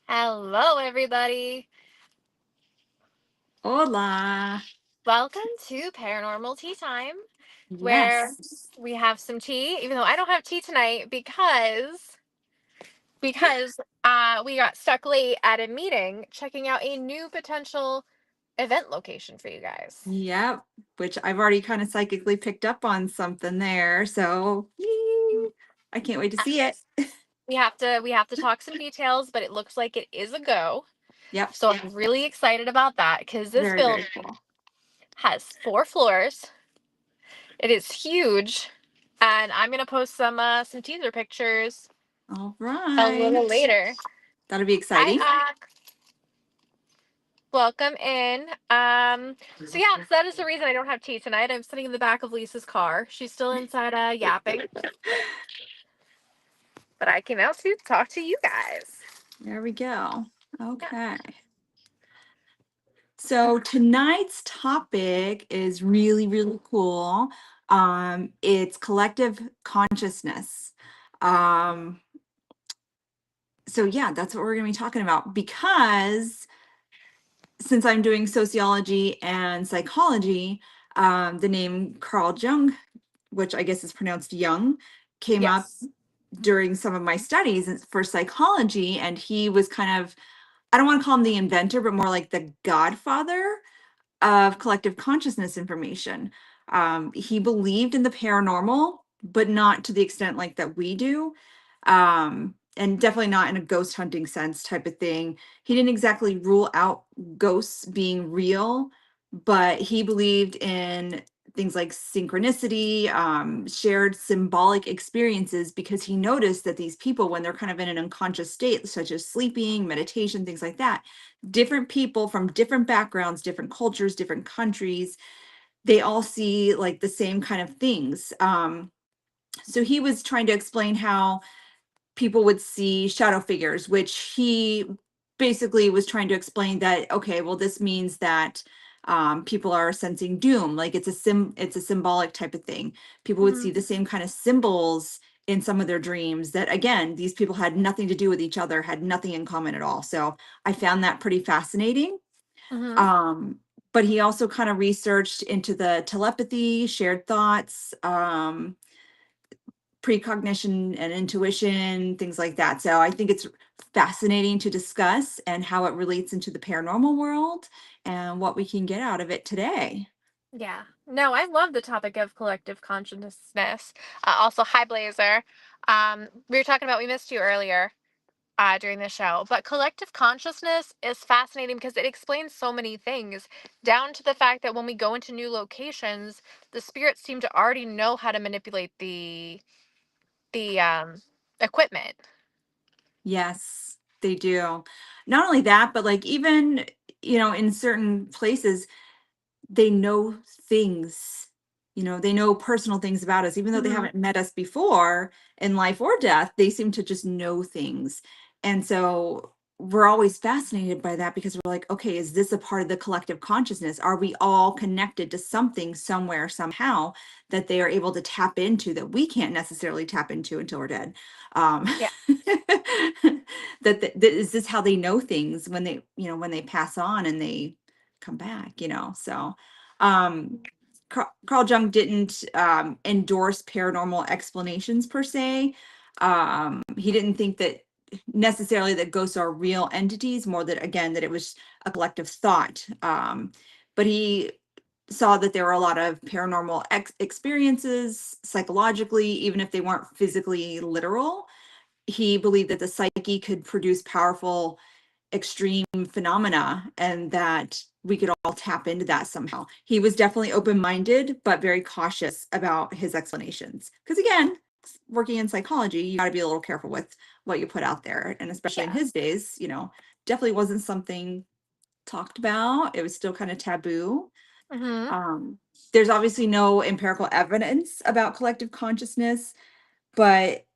Hello, everybody. Hola. Welcome to Paranormal Tea Time, where Yes. we have some tea, even though I don't have tea tonight because we got stuck late at a meeting checking out a new potential event location for you guys. Yep. Which I've already kind of psychically picked up on something there. So I can't wait to Ah, see it. we have to talk some details, but it looks like it is a go. Yep. So I'm really excited about that because this Very, building very cool. has 4 floors. It is huge, and I'm gonna post some teaser pictures All a little right. later. That'll be Hi, exciting. welcome in. So that is the reason I don't have tea tonight. I'm sitting in the back of Lisa's car. She's still inside, yapping, but I came out to talk to you guys. There we go. Yeah. Okay. So tonight's topic is really, really cool. It's collective consciousness. Um, so yeah, that's what we're going to be talking about because since I'm doing sociology and psychology, the name Carl Jung, which I guess is pronounced Jung, came up Yes. during some of my studies for psychology. And he was kind of, I don't want to call him the inventor, but more like the godfather of collective consciousness information. He believed in the paranormal, but not to the extent like that we do. And definitely not in a ghost hunting sense type of thing. He didn't exactly rule out ghosts being real, but he believed in things like synchronicity, shared symbolic experiences, because he noticed that these people, when they're kind of in an unconscious state, such as sleeping, meditation, things like that, different people from different backgrounds, different cultures, different countries, they all see like the same kind of things. So he was trying to explain how people would see shadow figures, which he basically was trying to explain that, okay, well, this means that people are sensing doom, like it's a symbolic type of thing. People would see Mm-hmm. the same kind of symbols in some of their dreams that, again, these people had nothing to do with each other, had nothing in common at all. So I found that pretty fascinating. Mm-hmm. um but he also kind of researched into the telepathy, shared thoughts, precognition and intuition, things like that. So I think it's fascinating to discuss and how it relates into the paranormal world and what we can get out of it today. Yeah. No, I love the topic of collective consciousness. Also, hi, Blazer. We were talking about we missed you earlier during the show. But collective consciousness is fascinating because it explains so many things, down to the fact that when we go into new locations, the spirits seem to already know how to manipulate the equipment. Yes, they do. Not only that, but like even, in certain places, they know things, they know personal things about us, even though they Hmm. haven't met us before in life or death, they seem to just know things. And so we're always fascinated by that because we're like, okay, is this a part of the collective consciousness? Are we all connected to something somewhere, somehow, that they are able to tap into that we can't necessarily tap into until we're dead? Um, Yeah. that is this how they know things when they pass on and they come back. So um Carl Jung didn't endorse paranormal explanations per se. He didn't think that necessarily that ghosts are real entities, more that, again, that it was a collective thought. But he saw that there were a lot of paranormal experiences psychologically, even if they weren't physically literal. He believed that the psyche could produce powerful extreme phenomena and that we could all tap into that somehow. He was definitely open-minded, but very cautious about his explanations. Because again, working in psychology, you got to be a little careful with what you put out there. And especially in Yeah. his days, definitely wasn't something talked about. It was still kind of taboo. Hmm. Um, there's obviously no empirical evidence about collective consciousness, but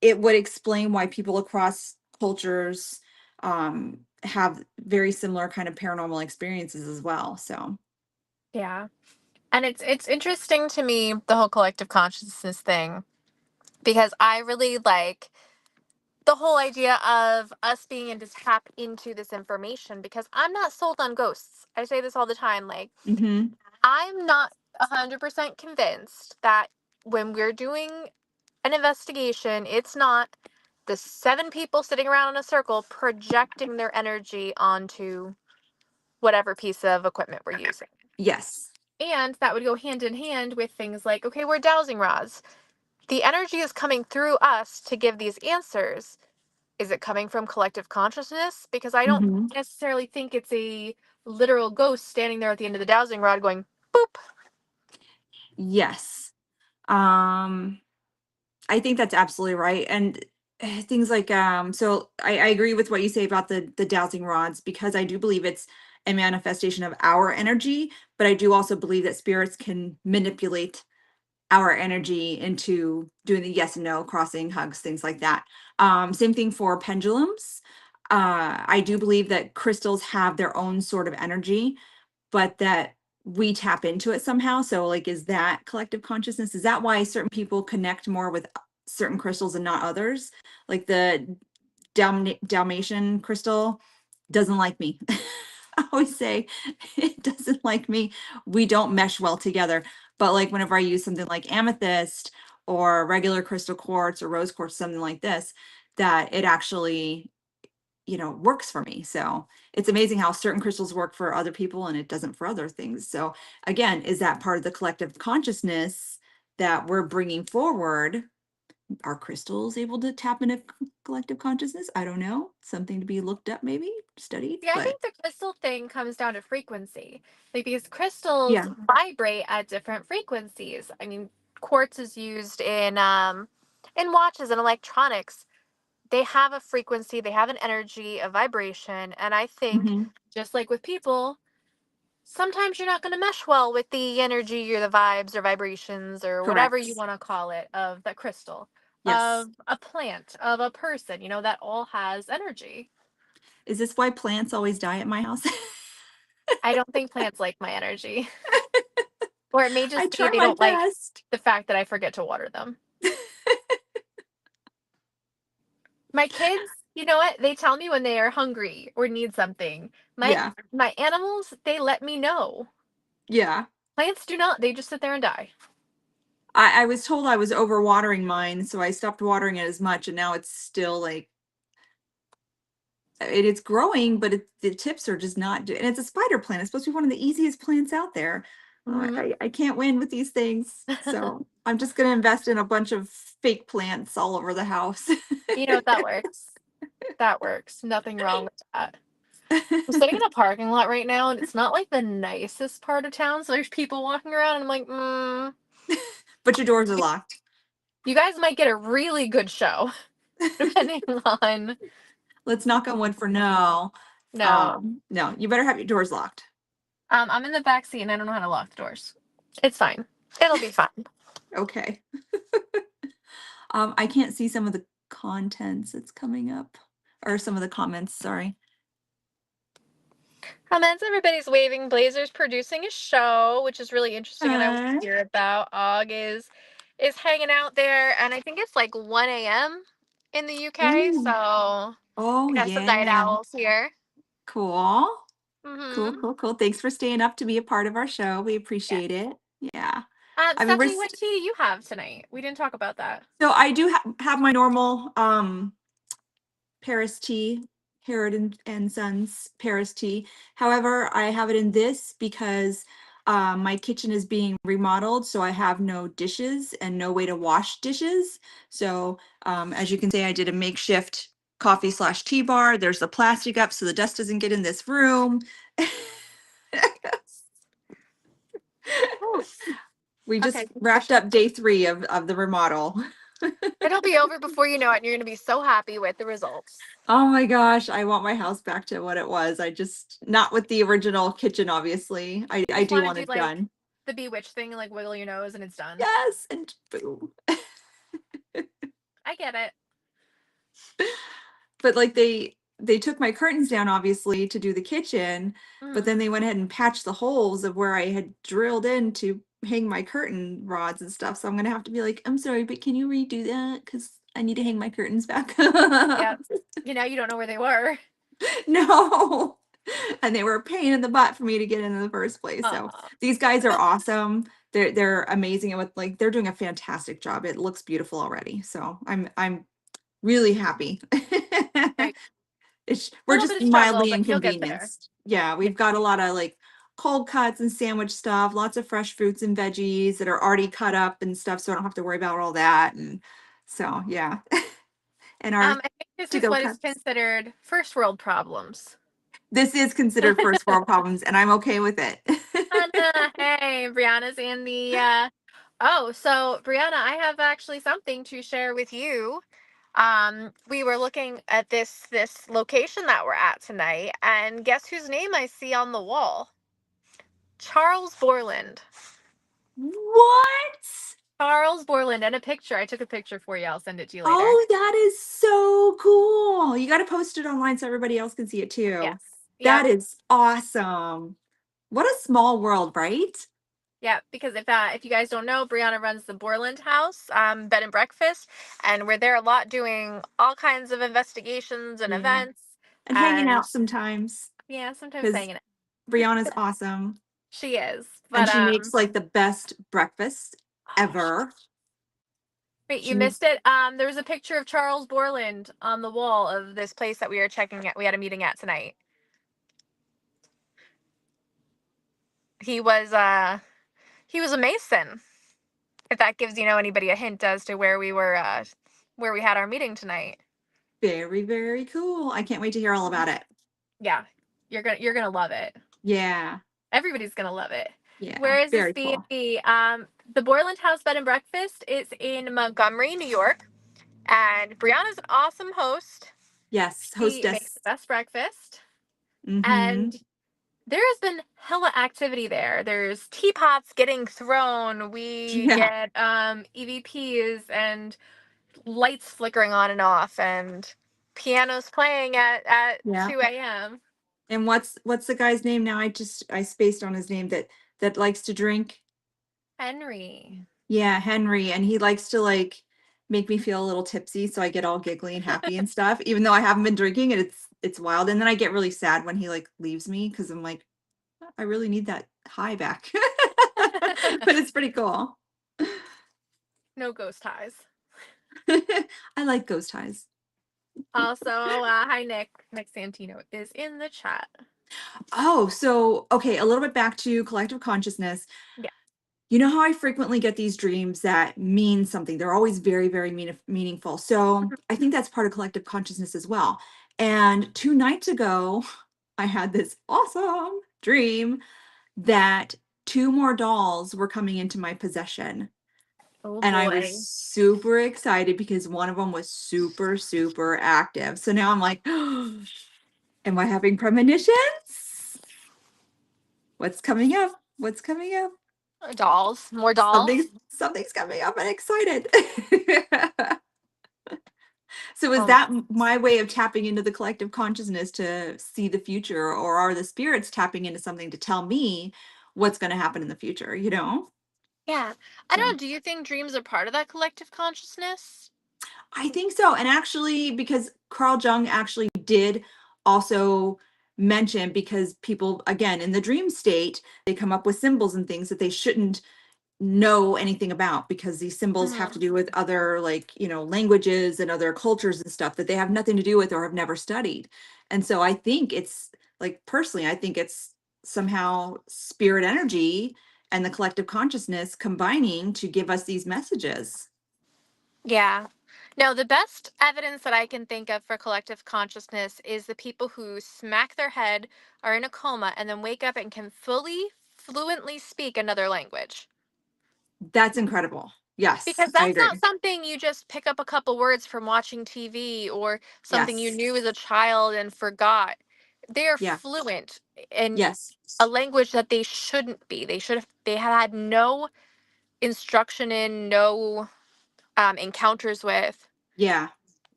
it would explain why people across cultures have very similar kind of paranormal experiences as well. So, Yeah. And it's interesting to me, the whole collective consciousness thing, because I really like the whole idea of us being able to tap into this information, because I'm not sold on ghosts. I say this all the time. Like, Mm-hmm. I'm not 100% convinced that when we're doing an investigation, it's not the 7 people sitting around in a circle projecting their energy onto whatever piece of equipment we're using. Yes. And that would go hand in hand with things like, okay, we're dowsing rods. The energy is coming through us to give these answers. Is it coming from collective consciousness? Because I don't Mm-hmm. necessarily think it's a literal ghost standing there at the end of the dowsing rod going, boop. Yes. Um, I think that's absolutely right. And things like so I agree with what you say about the dowsing rods, because I do believe it's a manifestation of our energy, but I do also believe that spirits can manipulate our energy into doing the yes and no, crossing, hugs, things like that. Same thing for pendulums. I do believe that crystals have their own sort of energy, but that we tap into it somehow. So, like, is that collective consciousness? Is that why certain people connect more with certain crystals and not others? Like the Dalmatian crystal doesn't like me. I always say it doesn't like me. We don't mesh well together. But like whenever I use something like amethyst or regular crystal quartz or rose quartz, something like this, that it actually, works for me. So it's amazing how certain crystals work for other people and it doesn't for other things. So again, is that part of the collective consciousness that we're bringing forward? Are crystals able to tap into collective consciousness? I don't know. Something to be looked up, maybe studied, Yeah, I but think the crystal thing comes down to frequency. Like, because crystals yeah. vibrate at different frequencies. I mean, quartz is used in watches and electronics. They have a frequency, they have an energy, a vibration, and I think Hmm. just like with people, sometimes you're not going to mesh well with the energy or the vibes or vibrations or whatever you Correct. want to call it of that crystal, Yes. of a plant, of a person, that all has energy. Is this why plants always die at my house? I don't think plants like my energy. Or it may I just be try they my don't like best. the fact that I forget to water them. My kids, you know what? They tell me when they are hungry or need something. My Yeah. my animals, they let me know. Yeah. Plants do not. They just sit there and die. I was told I was overwatering mine, so I stopped watering it as much, and now it's still like it's growing, but the tips are just not and it's a spider plant. It's supposed to be one of the easiest plants out there. Hmm. I can't win with these things. So I'm just gonna invest in a bunch of fake plants all over the house. That works. That works. Nothing wrong with that. I'm sitting in a parking lot right now, and it's not like the nicest part of town. So there's people walking around, and I'm like, But your doors are locked. you guys might get a really good show, depending on. Let's knock on wood for no. No. No, you better have your doors locked. I'm in the back seat, and I don't know how to lock the doors. It's fine. It'll be fine. Okay. I can't see some of the contents that's coming up, or some of the comments, sorry. Comments, everybody's waving. Blazer's producing a show, which is really interesting, and I want to Uh, hear about. Og is hanging out there, and I think it's like 1 a.m. in the UK, ooh. so Oh we got some night yeah. owls here. Cool. Cool, Mm-hmm. cool, cool. Thanks for staying up to be a part of our show. We Yeah. appreciate it. Yeah. I mean, Stephanie, what tea do you have tonight? We didn't talk about that. so I do have my normal Paris tea, Harrod and Sons Paris tea. However, I have it in this because my kitchen is being remodeled, so I have no dishes and no way to wash dishes. So as you can see, I did a makeshift coffee/tea bar. There's the plastic up so the dust doesn't get in this room. Oof. We just Okay, wrapped up day 3 of the remodel. it'll be over before you know it, and you're gonna be so happy with the results. Oh my gosh, I want my house back to what it was. I just not with the original kitchen, obviously. You I just do want want to do it like done. the bewitched thing, like wiggle your nose, and it's done. Yes, and boom. I get it. But like they took my curtains down obviously to do the kitchen, but Mm-hmm. then they went ahead and patched the holes of where I had drilled in to hang my curtain rods and stuff. So I'm gonna have to be like, I'm sorry, but can you redo that? Because I need to hang my curtains back. Yep. You know, you don't know where they were. No. And they were a pain in the butt for me to get in the first place. So Aw. these guys are But awesome. They're amazing, and with like they're doing a fantastic job. It looks beautiful already. So I'm really happy. right. We're Little bit just of struggle, mildly but you'll get there. inconvenienced. Yeah, Yeah. we've got a lot of like cold cuts and sandwich stuff, lots of fresh fruits and veggies that are already cut up and stuff, so I don't have to worry about all that. And so yeah. And our I think this to is go what is cups. considered first world problems. This is considered first world problems, and I'm okay with it. Anna, hey, Brianna's in the oh, so Brianna, I have actually something to share with you. We were looking at this location that we're at tonight, and guess whose name I see on the wall? Charles Borland. What? Charles Borland, and a picture. I took a picture for you. I'll send it to you later. Oh, that is so cool. You got to post it online so everybody else can see it too. Yes. Yep. That is awesome. What a small world, right? Yeah, because if you guys don't know, Brianna runs the Borland House, bed and breakfast, and we're there a lot doing all kinds of investigations and Yeah. events. And hanging And out sometimes yeah, sometimes because hanging out. Brianna's awesome She is, and but she makes like the best breakfast oh, ever. wait, you She missed it. There was a picture of Charles Borland on the wall of this place that we were checking at. We had a meeting at tonight. He was he was a Mason. If that gives anybody a hint as to where we had our meeting tonight. very, very cool. I can't wait to hear all about it. Yeah, you're gonna love it. Yeah. Everybody's gonna love it. Yeah. Where is this Very B and cool. B? The Borland House Bed and Breakfast is in Montgomery, New York, and Brianna's an awesome host. Yes. She makes the Hostess. best breakfast, Mm-hmm. and there has been hella activity there. There's teapots getting thrown. We Yeah. get EVPs and lights flickering on and off, and pianos playing at Yeah. 2 a.m. And what's the guy's name now? I spaced on his name that likes to drink. Henry. Yeah, Henry, and he likes to like make me feel a little tipsy, so I get all giggly and happy and stuff, even though I haven't been drinking and it's wild. And then I get really sad when he like leaves me because I'm like, I really need that high back. But it's pretty cool. No ghost ties. I like ghost highs. Also, hi Nick. Nick Santino is in the chat. Oh, so okay, a little bit back to collective consciousness. Yeah. You know how I frequently get these dreams that mean something? They're always very, very meaningful. So I think that's part of collective consciousness as well. And 2 nights ago, I had this awesome dream that two more dolls were coming into my possession. Oh And I was boy. super excited because one of them was super, super active. So now I'm like, am I having premonitions? What's coming up? What's coming up? Dolls. More dolls. Something's coming up. I'm excited. So is Oh my. that my way of tapping into the collective consciousness to see the future, or are the spirits tapping into something to tell me what's going to happen in the future, you know? Yeah. I don't So know. Do you think dreams are part of that collective consciousness? I think so. And actually, because Carl Jung actually did also mention, because people, again, in the dream state, they come up with symbols and things that they shouldn't know anything about, because these symbols have to Hmm. do with other, like, languages and other cultures and stuff that they have nothing to do with or have never studied. And so I think it's like, personally, I think it's somehow spirit energy and the collective consciousness combining to give us these messages. Yeah. No, the best evidence that I can think of for collective consciousness is the people who smack their head, are in a coma, and then wake up and can fully, fluently speak another language. That's incredible. Yes, Because I that's not agree. something you just pick up a couple words from watching TV, or something you Yes. knew as a child and forgot. They are Yeah. fluent in Yes. a language that they shouldn't be. They have had no instruction in, no encounters with, Yeah.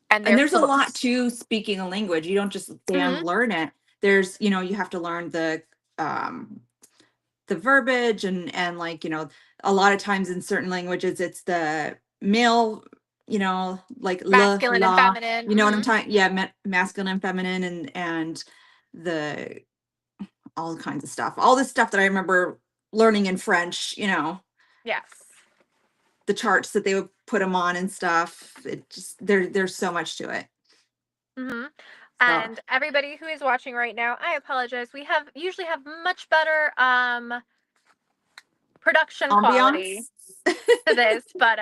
and And they're there's a fluent. lot to speaking a language. You don't just damn Hmm. learn it. There's, you have to learn um the verbiage and like, a lot of times in certain languages it's the male like Masculine and la, feminine. you know what I'm Hmm. talking? Yeah, masculine and feminine, and the all kinds of stuff. All this stuff that I remember learning in French, Yes. the charts that they would put them on and stuff. It just there's so much to it. Hmm. So And everybody who is watching right now, I apologize. We have usually have much better production quality ambiance. to this, but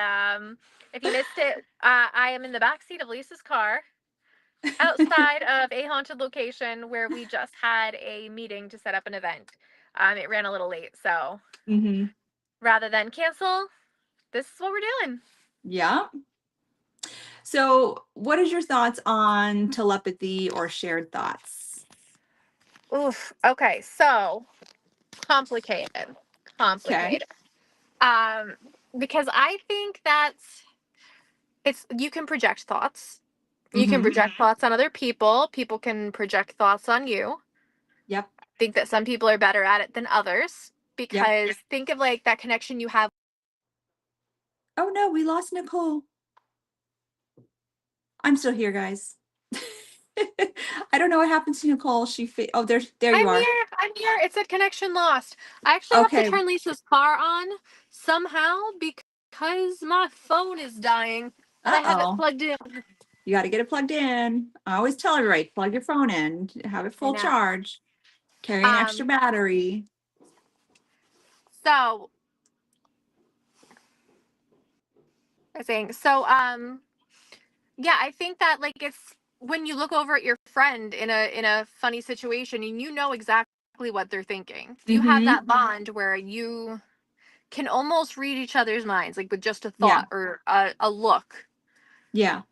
if you missed it, I am in the back seat of Lisa's car outside of a haunted location where we just had a meeting to set up an event. It ran a little late, so Hmm. rather than cancel, this is what we're doing. Yeah. So, what is your thoughts on telepathy or shared thoughts? Oof. Okay, so complicated, Okay. complicated. Um, because I think that's it's you can project thoughts. You can Mm-hmm. project thoughts on other people. People can project thoughts on you. Yep. I think that some people are better at it than others Yep. because think of like that connection you have. Oh no, we lost Nicole. I'm still here, guys. I don't know what happened to Nicole. Oh, there you I'm are. here. I'm here. It said connection lost. I actually have to Okay. turn Lisa's car on somehow because my phone is dying and I have it Uh-oh. plugged in. You got to get it plugged in. I always tell everybody, plug your phone in, have it I full know. charge, carry an extra Um. battery. So I think so. Yeah, I think that like it's when you look over at your friend in a funny situation and you know exactly what they're thinking. You have Mm-hmm. that bond where you can almost read each other's minds, like with just a Yeah. thought or a look. Yeah.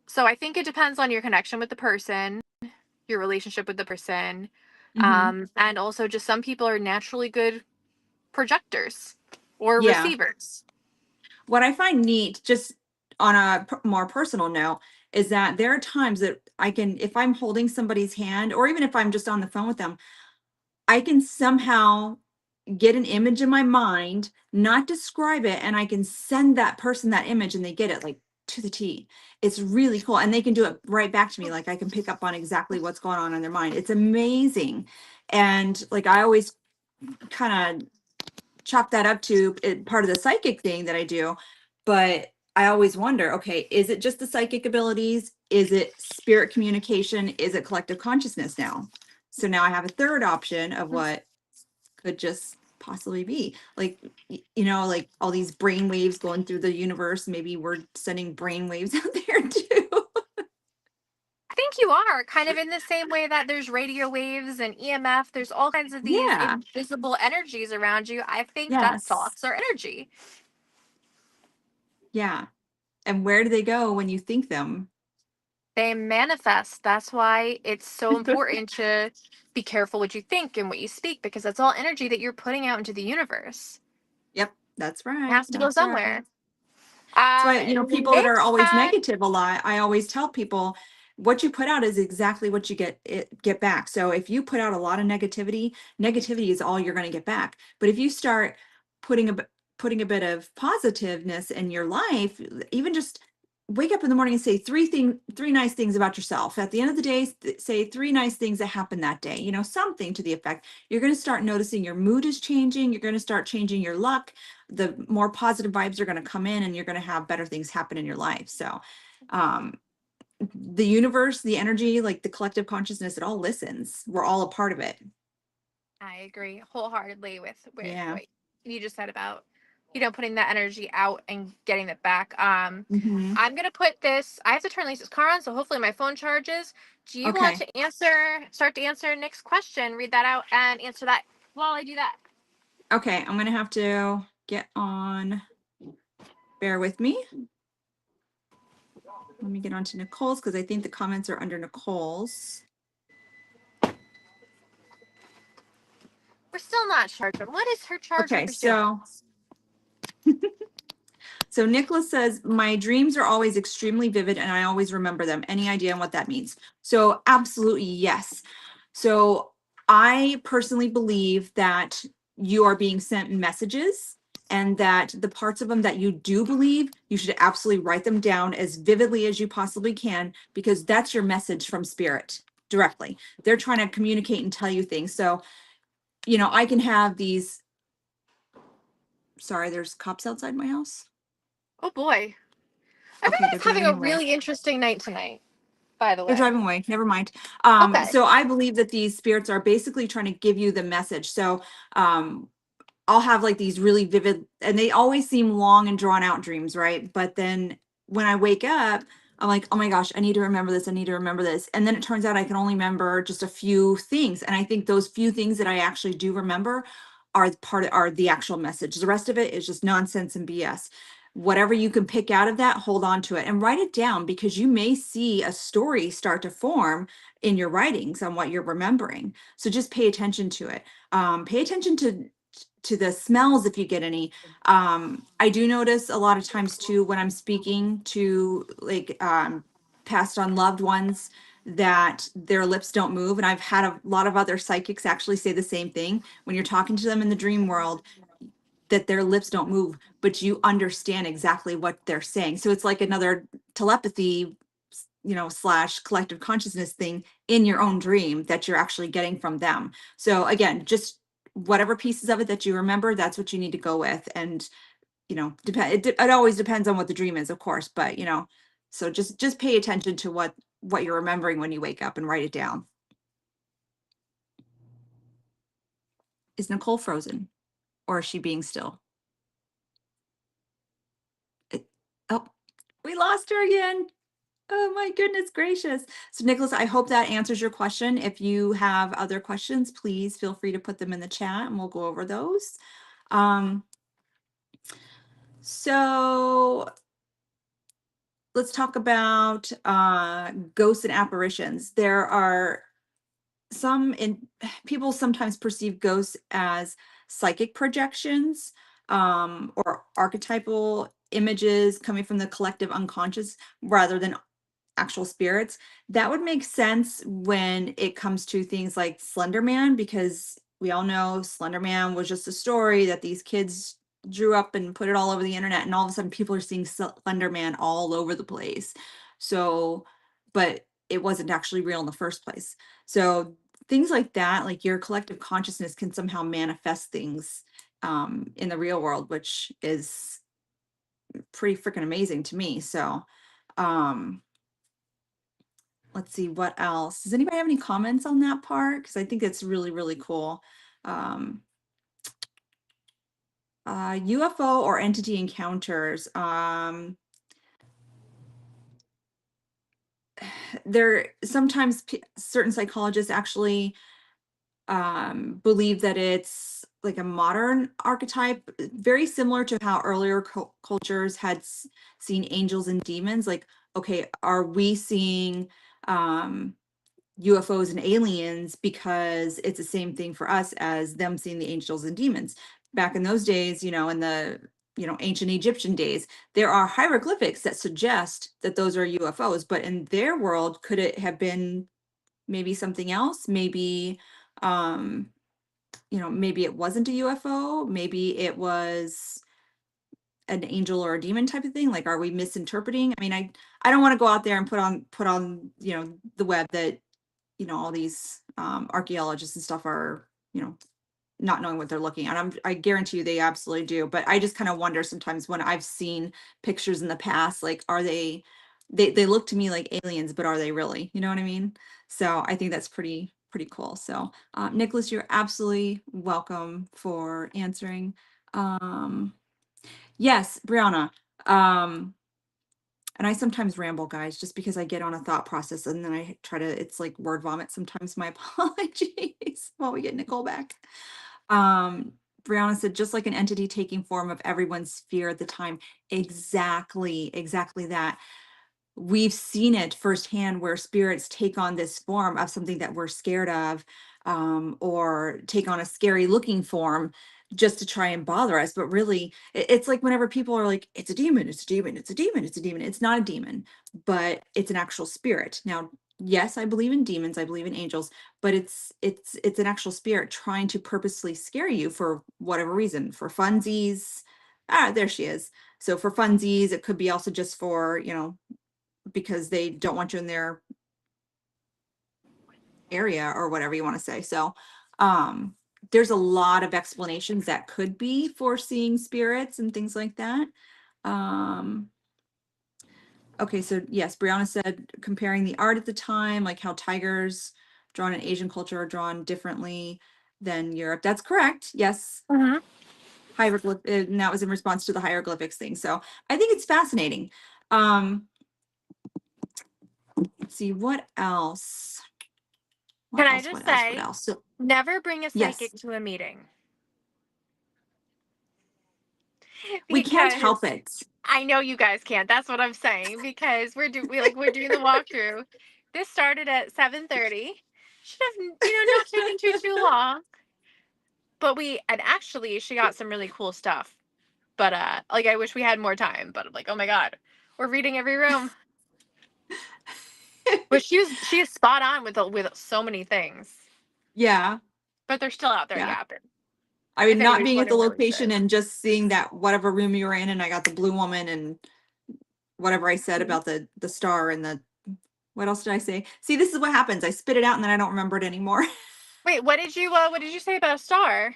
So I think it depends on your connection with the person, your relationship with the person, Mm-hmm. and also just some people are naturally good projectors or Yeah. receivers. What I find neat, just on a more personal note, is that there are times that I can, if I'm holding somebody's hand, or even if I'm just on the phone with them, I can somehow get an image in my mind, not describe it, and I can send that person that image and they get it like to the T. It's really cool. And they can do it right back to me. Like I can pick up on exactly what's going on in their mind. It's amazing. And like I always kind of chalk that up to part of the psychic thing that I do. But I always wonder, okay, is it just the psychic abilities? Is it spirit communication? Is it collective consciousness now? So now I have a third option of what could just possibly be. Like, like all these brain waves going through the universe. Maybe we're sending brain waves out there too. I think you are kind of in the same way that there's radio waves and EMF, there's all kinds of these Yeah. invisible energies around you. I think that Yes. thoughts are energy. Yeah. And where do they go when you think them? They manifest. That's why it's so important to be careful what you think and what you speak because that's all energy that you're putting out into the universe. Yep. That's It right. has to go That's right. somewhere. That's why, people that are Nick's always had negative a lot, I always tell people what you put out is exactly what you get back. So if you put out a lot of negativity, negativity is all you're going to get back. But if you start putting putting a bit of positiveness in your life, even just wake up in the morning and say three nice things about yourself. At the end of the day, say three nice things that happened that day, something to the effect. You're going to start noticing your mood is changing. You're going to start changing your luck. The more positive vibes are going to come in and you're going to have better things happen in your life. So, um, the universe, the energy, like the collective consciousness, it all listens. We're all a part of it. I agree wholeheartedly with Yeah. what you just said about putting that energy out and getting it back. Hmm. I'm gonna put this. I have to turn Lisa's car on, so hopefully my phone charges. Do you want Okay. to start to answer Nick's question? Read that out and answer that while I do that. Okay. I'm going to have to get on. Bear with me. Let me get on to Nicole's because I think the comments are under Nicole's. We're still not charging. What is her Okay. chargers doing? So Nicholas says, my dreams are always extremely vivid and I always remember them. Any idea on what that means? So absolutely yes. So I personally believe that you are being sent messages and that the parts of them that you do believe, you should absolutely write them down as vividly as you possibly can, because that's your message from spirit directly. They're trying to communicate and tell you things. So, I can have these. Sorry, there's cops outside my house. Oh boy. Okay, they're Everybody's having driving a away. really interesting night tonight, by the They're way. driving away. Never mind. Okay. So I believe that these spirits are basically trying to give you the message. So, um, I'll have like these really vivid, and they always seem long and drawn out dreams, right? But then when I wake up, I'm like, oh my gosh, I need to remember this. I need to remember this. And then it turns out I can only remember just a few things. And I think those few things that I actually do remember are the actual message. The rest of it is just nonsense and BS. Whatever you can pick out of that, hold on to it and write it down, because you may see a story start to form in your writings on what you're remembering. So just pay attention to it. Pay attention to the smells if you get any. I do notice a lot of times too when I'm speaking to like passed on loved ones, that their lips don't move. And I've had a lot of other psychics actually say the same thing. When you're talking to them in the dream world, that their lips don't move, but you understand exactly what they're saying. So it's like another telepathy, slash collective consciousness thing in your own dream that you're actually getting from them. So again, just whatever pieces of it that you remember, that's what you need to go with. And, it always depends on what the dream is, of course, but so just pay attention to what you're remembering when you wake up and write it down. Is Nicole frozen, or is she being still? It- oh, we lost her again. Oh my goodness gracious. So Nicholas, I hope that answers your question. If you have other questions, please feel free to put them in the chat and we'll go over those. Um, so let's talk about ghosts and apparitions. There are some in people sometimes perceive ghosts as psychic projections, or archetypal images coming from the collective unconscious rather than actual spirits. That would make sense when it comes to things like Slender Man, because we all know Slender Man was just a story that these kids drew up and put it all over the internet, and all of a sudden people are seeing Slender Man all over the place. So, but it wasn't actually real in the first place. So things like that, like your collective consciousness can somehow manifest things in the real world, which is pretty freaking amazing to me. So, um, let's see what else. Does anybody have any comments on that part? Because I think it's really, really cool. Um, UFO or entity encounters. There sometimes certain psychologists actually believe that it's like a modern archetype, very similar to how earlier cultures had seen angels and demons. Like, okay, are we seeing UFOs and aliens because it's the same thing for us as them seeing the angels and demons? Back in those days, in the ancient Egyptian days, there are hieroglyphics that suggest that those are UFOs, but in their world, could it have been maybe something else? Maybe um maybe it wasn't a UFO, maybe it was an angel or a demon type of thing. Like, are we misinterpreting? I mean, I don't want to go out there and put on the web that all these archaeologists and stuff are not knowing what they're looking at. I guarantee you they absolutely do, but I just kind of wonder sometimes when I've seen pictures in the past, like, are they look to me like aliens, but are they really? You know what I mean? So I think that's pretty cool. So Nicholas, you're absolutely welcome for answering. Um, yes, Brianna. Um, and I sometimes ramble, guys, just because I get on a thought process and then I try to, it's like word vomit sometimes. My apologies while we get Nicole back. Um, Brianna said, just like an entity taking form of everyone's fear at the time. Exactly that. We've seen it firsthand where spirits take on this form of something that we're scared of, or take on a scary looking form just to try and bother us. But really, it's like whenever people are like, it's a demon, it's a demon, it's a demon, it's a demon. It's not a demon, but it's an actual spirit. Now, yes, I believe in demons, I believe in angels, but it's an actual spirit trying to purposely scare you for whatever reason, for funsies, Ah, there she is. So for funsies, it could be also just for, because they don't want you in their area or whatever you want to say. So, there's a lot of explanations that could be for seeing spirits and things like that. Um, okay, so yes, Brianna said comparing the art at the time, like how tigers drawn in Asian culture are drawn differently than Europe. That's correct. Yes. Hmm. Hieroglyph, and that was in response to the hieroglyphics thing. So I think it's fascinating. Um, let's see what else. Can What I else? just What else? What say, else? So never bring a yes, psychic to a meeting we can't help because it. I know you guys can't. That's what I'm saying because we're doing the walkthrough. This started at 7:30. Should have not taken too long. But and actually she got some really cool stuff. But like I wish we had more time. But I'm like, oh my god, we're reading every room. But she is spot on with so many things. Yeah, But they're still out there yeah. yapping. I If mean, not anybody's being at the wondering where we location sit. and just seeing that whatever room you were in, and I got the blue woman and whatever I said Mhm. about the star and the what else did I say? See, this is what happens. I spit it out and then I don't remember it anymore. Wait, what did you say about a star?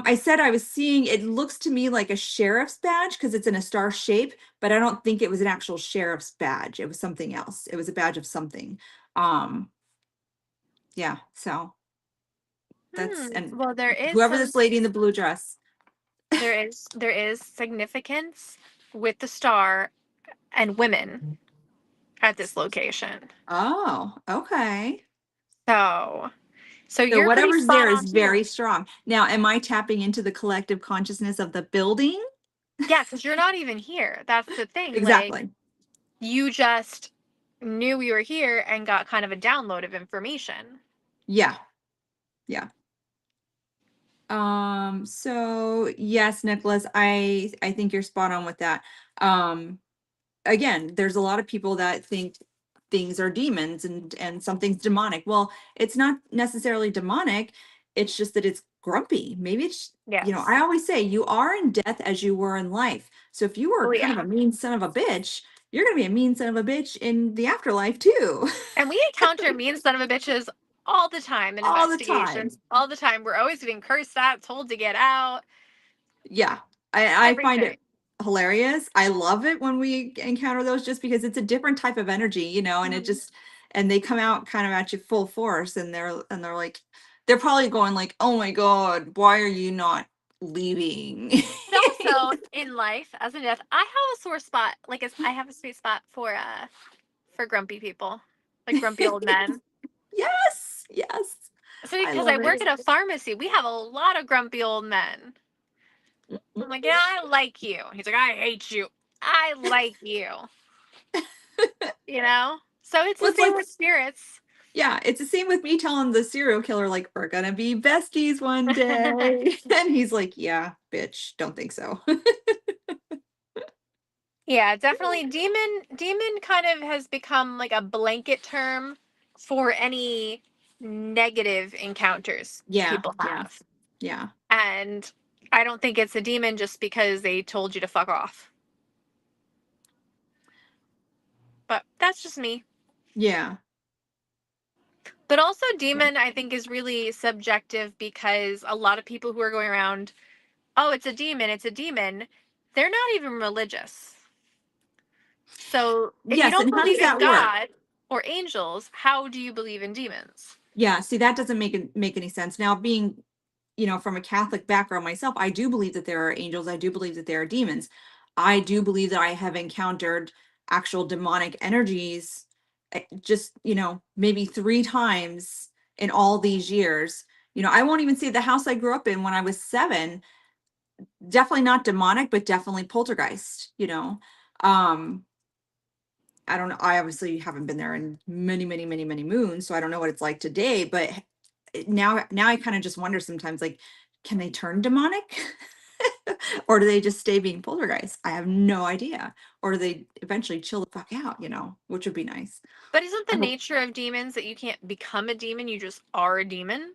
I said I was seeing it looks to me like a sheriff's badge because it's in a star shape, but I don't think it was an actual sheriff's badge. It was something else. It was a badge of something. Um, yeah, so that's and Well, whoever this lady in the blue dress. there is significance with the star and women at this location. Oh, okay. So so So you're pretty whatever's spot there on is too. very strong. Now, am I tapping into the collective consciousness of the building? Yeah, because you're not even here. That's the thing. Like Exactly. you just knew we were here and got kind of a download of information. Yeah. Yeah. So yes, Nicholas, I think you're spot on with that. Um, again, there's a lot of people that think things are demons and something's demonic. Well, it's not necessarily demonic. It's just that it's grumpy. Maybe it's, Yes. I always say you are in death as you were in life. So if you were Oh kind yeah. of a mean son of a bitch, you're going to be a mean son of a bitch in the afterlife too. And we encounter mean son of a bitches all the time in All the time. investigations. All the time. We're always getting cursed at, told to get out, Yeah, I find everything. it hilarious. I love it when we encounter those just because it's a different type of energy, and it Mhm. just and they come out kind of at you full force and they're like they're probably going like, "Oh my God, why are you not leaving?" But also in life, as in death, I have a sore spot. Like I have a sweet spot for grumpy people, like grumpy old men. Yes, yes. So I because I love work it. at a pharmacy, we have a lot of grumpy old men. I'm like, yeah, I like you. He's like, I hate you. I like you. So it's the Well, it's same like, with spirits. yeah, it's the same with me telling the serial killer, like, we're gonna be besties one day. And he's like, yeah, bitch, don't think so. Yeah, definitely. Demon kind of has become like a blanket term for any negative encounters Yeah, people yeah, have. yeah, And I don't think it's a demon just because they told you to fuck off. But that's just me. yeah. But also, demon, I think, is really subjective because a lot of people who are going around, oh, it's a demon, they're not even religious. So if you Yes, don't and how does believe in that work? God or angels, how do you believe in demons? Yeah, see, that doesn't make any sense. Now, being, from a Catholic background myself, I do believe that there are angels. I do believe that there are demons. I do believe that I have encountered actual demonic energies, just, maybe 3 times in all these years. I won't even say the house I grew up in when I was 7, definitely not demonic, but definitely poltergeist, Um, I don't know. I obviously haven't been there in many, many, many, many moons, so I don't know what it's like today. But now I kind of just wonder sometimes, like, can they turn demonic, or do they just stay being poltergeist? I have no idea. Or do they eventually chill the fuck out? Which would be nice. But isn't the I hope. nature of demons that you can't become a demon, you just are a demon?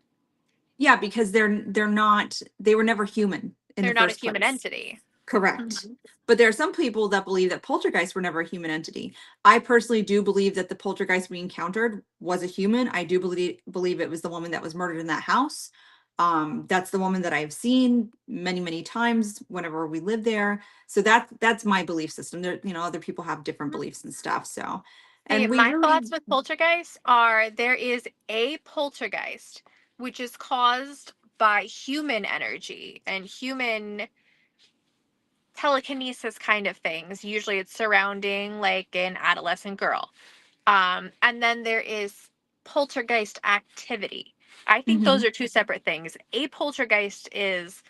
Yeah, because they're not. They were never human. in the They're not a first human place. entity. Correct. Mhm. But there are some people that believe that poltergeists were never a human entity. I personally do believe that the poltergeist we encountered was a human. I do believe it was the woman that was murdered in that house. That's the woman that I've seen many, many times whenever we live there. So that's my belief system. There, other people have different beliefs and stuff. So, See, and we my really, thoughts with poltergeists are there is a poltergeist which is caused by human energy and human telekinesis kind of things. Usually it's surrounding like an adolescent girl. And then there is poltergeist activity. I think those Mhm. are two separate things. A poltergeist is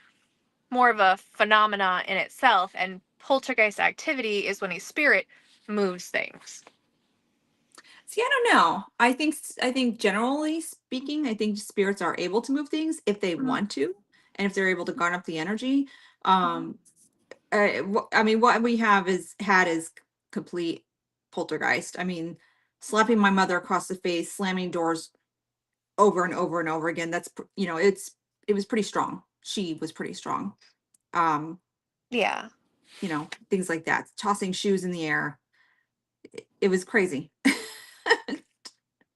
more of a phenomena in itself, and poltergeist activity is when a spirit moves things. See, I don't know. I think generally speaking, I think spirits are able to move things if they Mhm. want to, and if they're able to garner up the energy. Mhm. Um, I mean, what we have is had is complete poltergeist. I mean, slapping my mother across the face, slamming doors over and over and over again. It was pretty strong. She was pretty strong. Um, Yeah. things like that. Tossing shoes in the air. It was crazy.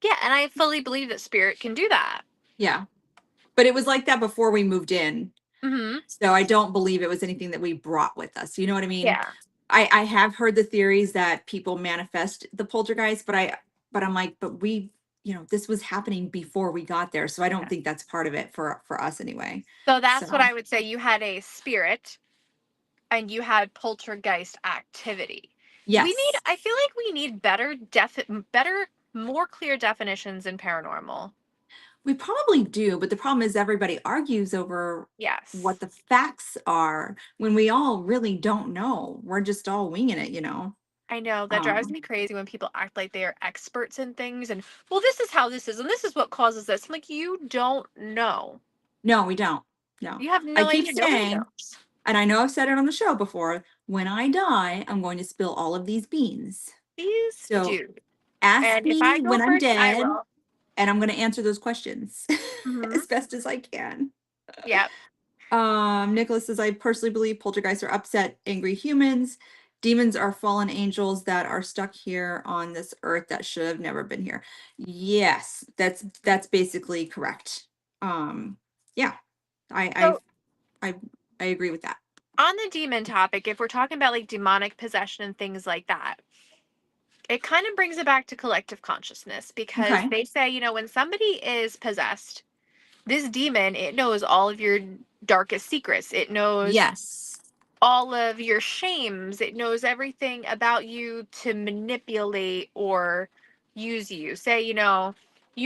Yeah, and I fully believe that spirit can do that. Yeah. But it was like that before we moved in. Hmm. So I don't believe it was anything that we brought with us. You know what I mean? Yeah. I have heard the theories that people manifest the poltergeist, but I'm like, but this was happening before we got there. So I don't Yeah. think that's part of it for us anyway. So that's what So I would say. You had a spirit and you had poltergeist activity. yes, I feel like we need better, more clear definitions in paranormal. we probably do, but the problem is everybody argues over Yes. what the facts are when we all really don't know. We're just all winging it. I know that drives Um, me crazy when people act like they are experts in things and, well, this is how this is and this is what causes this. I'm like, you don't know. no, we don't. No. You have I no keep idea. Nobody saying, knows. and I know I've said it on the show before, when I die, I'm going to spill all of these beans. Please So do. ask And if I me go when I'm first, I dead, will. and I'm going to answer those questions Hmm. as best as I can. Yep. Nicholas says, I personally believe poltergeists are upset, angry humans. Demons are fallen angels that are stuck here on this earth that should have never been here. Yes, that's basically correct. Yeah, I So I I, I agree with that. on the demon topic, if we're talking about like demonic possession and things like that, it kind of brings it back to collective consciousness because Okay. they say, when somebody is possessed, this demon, it knows all of your darkest secrets. It knows Yes. all of your shames. It knows everything about you to manipulate or use you. Say, you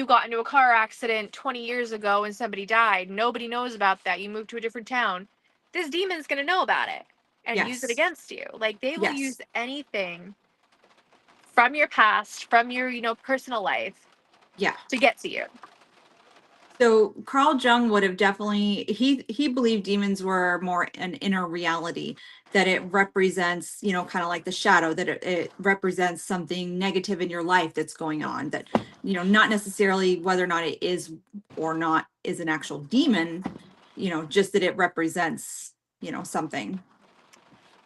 got into a car accident 20 years ago and somebody died. Nobody knows about that. You moved to a different town. This demon's going to know about it and use it Yes. against you. Like they will Yes. use anything from your past, from your, personal life Yeah. to get to you. So Carl Jung would have definitely he believed demons were more an inner reality, that it represents, kind of like the shadow, that it represents something negative in your life that's going on, that, not necessarily whether or not it is or not is an actual demon, just that it represents, something.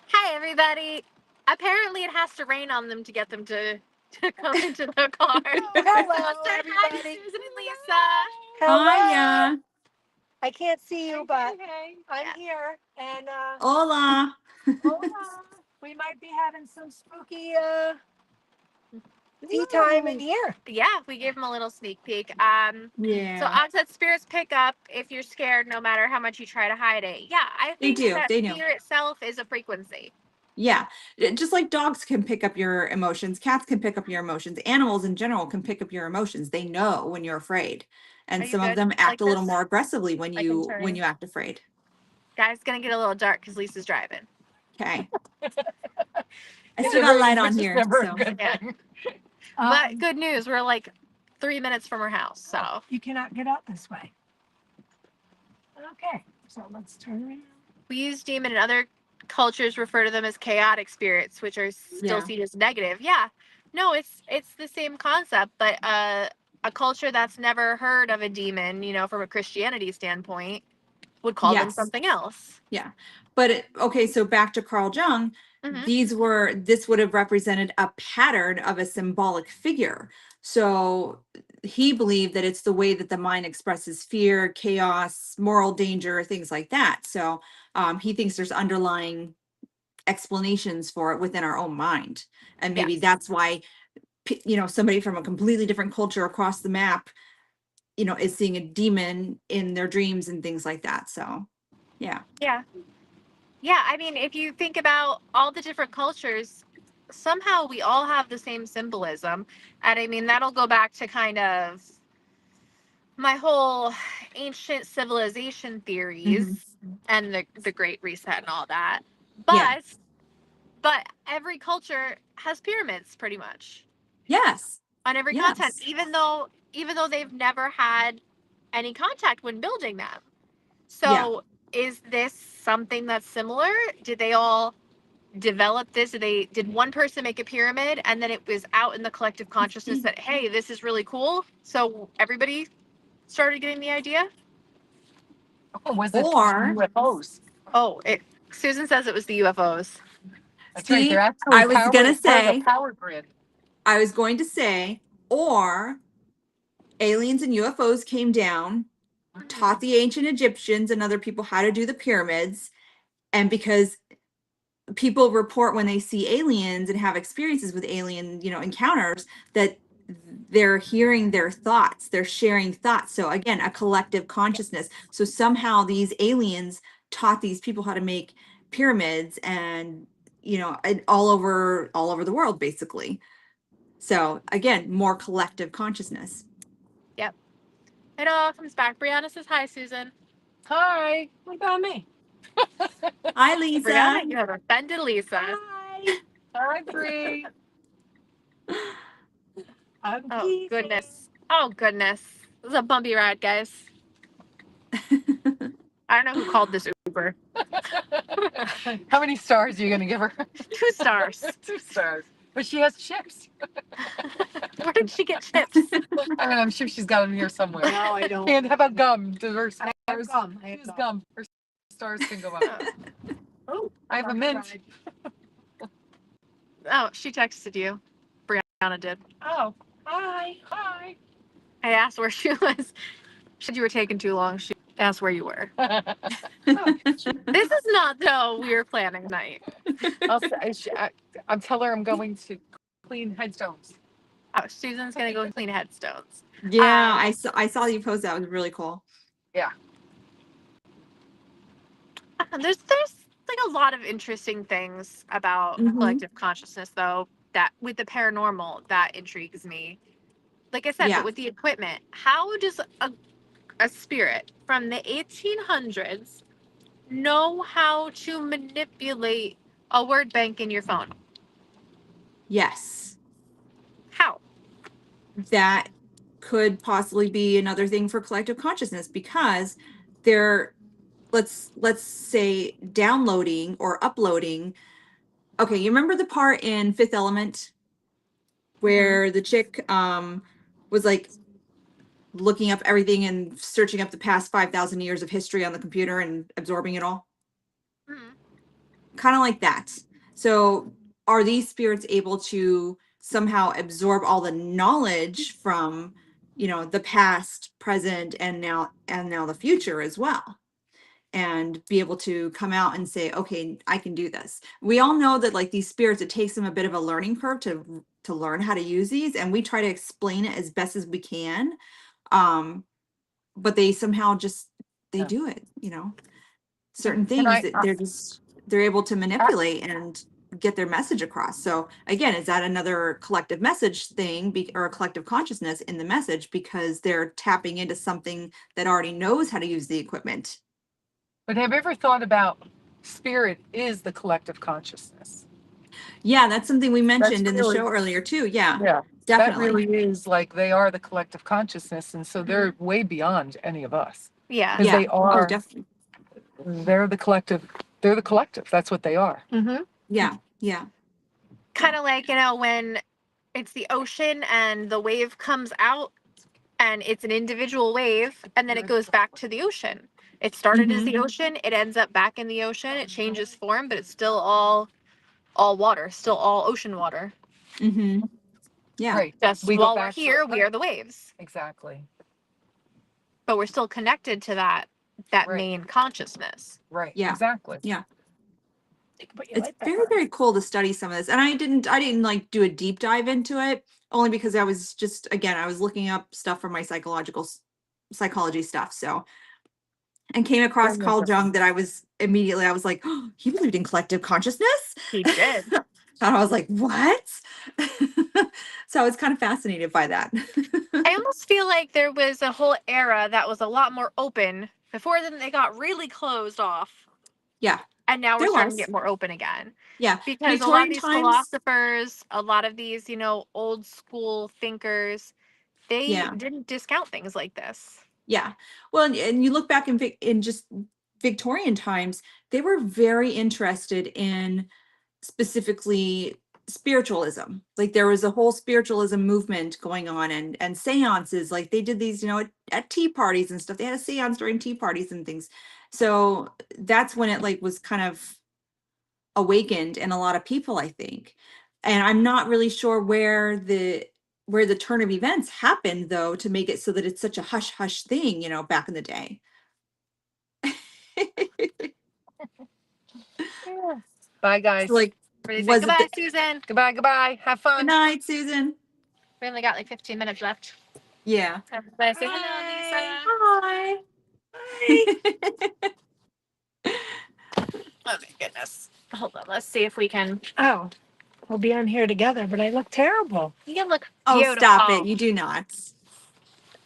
Hi, everybody. Apparently, it has to rain on them to get them to come into the car. Oh, hello, Say hi to everybody. Susan and Lisa. Hello. Hiya. I can't see you, but Okay. I'm Yeah. here. And Hola. hola. We might be having some spooky tea time in Ooh. here. Yeah, we gave them a little sneak peek. So Yeah. onset spirits pick up if you're scared, no matter how much you try to hide it. Yeah, I They think do. that They do. fear itself is a frequency. Yeah, just like dogs can pick up your emotions, cats can pick up your emotions, animals in general can pick up your emotions. They know when you're afraid. Are And you some of good them act like a little this? more aggressively when I can you turn. act afraid. Guys, it's gonna get a little dark because Lisa's driving. Okay. I Which still is got a, light on which is here, never a so good Yeah. thing. But good news, we're like 3 minutes from her house. So You cannot get out this way. Okay, so let's turn around. we use demon, and other cultures refer to them as chaotic spirits, which are still yeah. seen as negative. Yeah, no, it's the same concept, but a culture that's never heard of a demon, from a Christianity standpoint, would call them Yes. something else. Yeah. But okay, so back to Carl Jung, this would have represented a pattern of a symbolic figure. So he believed that it's the way that the mind expresses fear, chaos, moral danger, things like that. So he thinks there's underlying explanations for it within our own mind. And maybe Yes. that's why, somebody from a completely different culture across the map, is seeing a demon in their dreams and things like that. So, yeah. Yeah. Yeah, I mean, if you think about all the different cultures, somehow we all have the same symbolism. And I mean, that'll go back to kind of my whole ancient civilization theories and the Great Reset and all that. Yeah. But every culture has pyramids pretty much Yes. on every continent, Yes. even though they've never had any contact when building them. Yeah. So is this something that's similar? Did they all develop this? Did one person make a pyramid and then it was out in the collective consciousness that, hey, this is really cool, so everybody started getting the idea? Or was it Or UFOs? Susan says it was the UFOs. That's right. They're see, actually I was gonna part of the say, power grid. I was going to say, or aliens and UFOs came down, taught the ancient Egyptians and other people how to do the pyramids, and because people report when they see aliens and have experiences with alien, encounters, that they're hearing their thoughts, they're sharing thoughts. So again, a collective consciousness. So somehow these aliens taught these people how to make pyramids and all over the world basically. So again, more collective consciousness. Yep. It all comes back. Brianna says hi, Susan. Hi. What about me? Hi, Lisa. Brianna, you have offended Lisa. Hi. Hi, Bree. Oh, goodness. Oh, goodness. This is a bumpy ride, guys. I don't know who called this Uber. How many stars are you going to give her? 2 stars. 2 stars. But she has chips. Where did she get chips? I mean, I'm sure she's got them here somewhere. No, I don't. And how about gum? Do her stars I have gum. I have use gum. gum? Her stars can go up. Oh, I have a mint. Oh, she texted you. Brianna did. Oh, hi. Hi. I asked where she was. She said you were taking too long. She asked where you were. This is not though we were planning tonight. I'll tell her I'm going to clean headstones. Oh, Susan's gonna go clean headstones. Yeah, I saw you post that. It was really cool. Yeah. There's like a lot of interesting things about collective consciousness though, that with the paranormal that intrigues me. Like I said, Yeah. but with the equipment, how does a spirit from the 1800s know how to manipulate a word bank in your phone? Yes. How? That could possibly be another thing for collective consciousness, because they're, let's say, downloading or uploading. Okay, you remember the part in Fifth Element where the chick was like looking up everything and searching up the past 5,000 years of history on the computer and absorbing it all? Kind of like that. So are these spirits able to somehow absorb all the knowledge from, the past, present, and now the future as well, and be able to come out and say, okay, I can do this? We all know that like these spirits, it takes them a bit of a learning curve to learn how to use these, and we try to explain it as best as we can. But they somehow just, they do it, certain things that they're able to manipulate and get their message across. So again, is that another collective message thing, or a collective consciousness in the message, because they're tapping into something that already knows how to use the equipment? But have you ever thought about spirit is the collective consciousness? Yeah, that's something we mentioned in the really- show earlier too. Yeah, Yeah. definitely. That really is like they are the collective consciousness. And so they're way beyond any of us. Yeah. Because they Oh, are, definitely. they're the collective. They're the collective. That's what they are. Yeah. Kind of like, when it's the ocean and the wave comes out and it's an individual wave and then it goes back to the ocean. It started as Mm-hmm. the ocean. It ends up back in the ocean. It changes form, but it's still all water, still all ocean water. Mm-hmm. Yeah. Right. Just We go while we're back to here, we Earth. are the waves. Exactly. But we're still connected to that Right. main consciousness. Right. Yeah. Exactly. Yeah. You can put your It's light back very, on. very cool to study some of this. And I didn't like do a deep dive into it, only because I was just, again, I was looking up stuff for my psychology stuff. So, and came across Carl Jung that I was like, oh, he believed in collective consciousness. He did. And I was like, what? So I was kind of fascinated by that. I almost feel like there was a whole era that was a lot more open. Before then, they got really closed off. Yeah, And now we're there starting to was. get more open again. Yeah. Because a lot of Victorian these times. philosophers, a lot of these, old school thinkers, they Yeah. didn't discount things like this. Yeah. Well, and you look back in just Victorian times, they were very interested in specifically spiritualism. Like there was a whole spiritualism movement going on, and seances. Like they did these, at tea parties and stuff. They had a seance during tea parties and things. So that's when it like was kind of awakened in a lot of people, I think. And I'm not really sure where the turn of events happened though to make it so that it's such a hush hush thing, back in the day. Yeah. Bye, guys. So like, Ready to say was it goodbye, Susan? Goodbye. Goodbye. Have good fun. night, Susan? We only got like 15 minutes left. Yeah. Everybody say hello, Lisa. Hi. Hi. Oh my goodness. Hold on. Let's see if we can. Oh, we'll be on here together, but I look terrible. You look Oh, beautiful. stop it. You do not.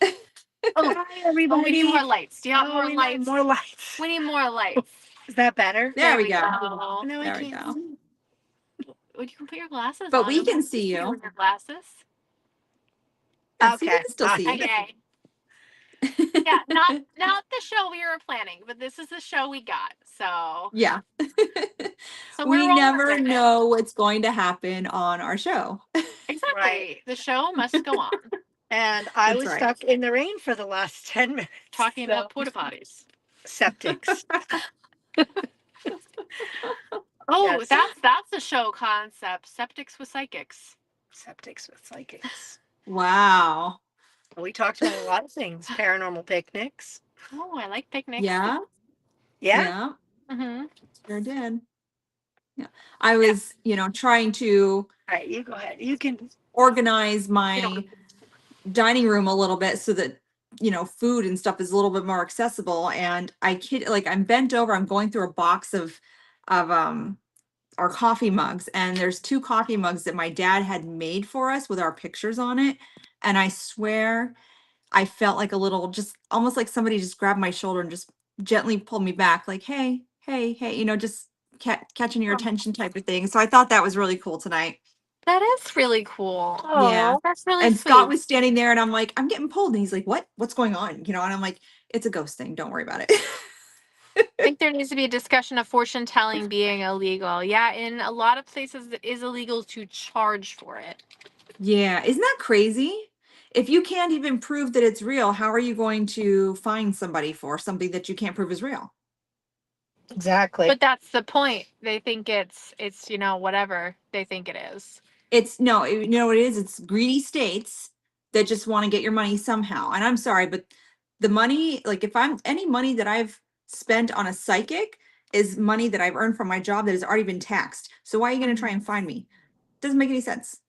Oh, Hi, oh, we need more everybody. lights. Do you want Oh, more we need lights? more lights. We need more lights. Is that better? There we go. go. No, I There we can't go. see. Well, you can put your glasses But on. we and can we'll see you. with your glasses. Yeah, see, we Okay. can still see you. Okay. Yeah, not the show we were planning, but this is the show we got. So Yeah. we're We rolling never with it. know what's going to happen on our show. Exactly. Right. The show must go on. And I That's was right. stuck in the rain for the last 10 minutes. Talking so- about porta potties. septics. Oh, Yes. that's the show concept. Septics with psychics. Septics with psychics. Wow. We talked about a lot of things. Paranormal picnics. Oh, I like picnics. Yeah. Yeah. Yeah. Mm-hmm. Sure did. Yeah. I was, trying to All right, you go ahead. You can. organize my dining room a little bit so that, food and stuff is a little bit more accessible. And I'm bent over, I'm going through a box of our coffee mugs, and there's two coffee mugs that my dad had made for us with our pictures on it. And I swear I felt like a little, just almost like somebody just grabbed my shoulder and just gently pulled me back, like, hey, hey, hey, just catching your attention type of thing. So I thought that was really cool tonight. That is really cool. Yeah. Oh, that's really And sweet. Scott was standing there and I'm like, I'm getting pulled. And he's like, what's going on? And I'm like, it's a ghost thing. Don't worry about it. I think there needs to be a discussion of fortune telling being illegal. Yeah, in a lot of places it is illegal to charge for it. Yeah. Isn't that crazy? If you can't even prove that it's real, how are you going to fine somebody for something that you can't prove is real? Exactly. But that's the point. They think it's whatever they think it is. It's no, you know what it is? It's greedy states that just want to get your money somehow. And I'm sorry, but the money, like if I'm any money that I've spent on a psychic is money that I've earned from my job that has already been taxed. So why are you going to try and find me? Doesn't make any sense.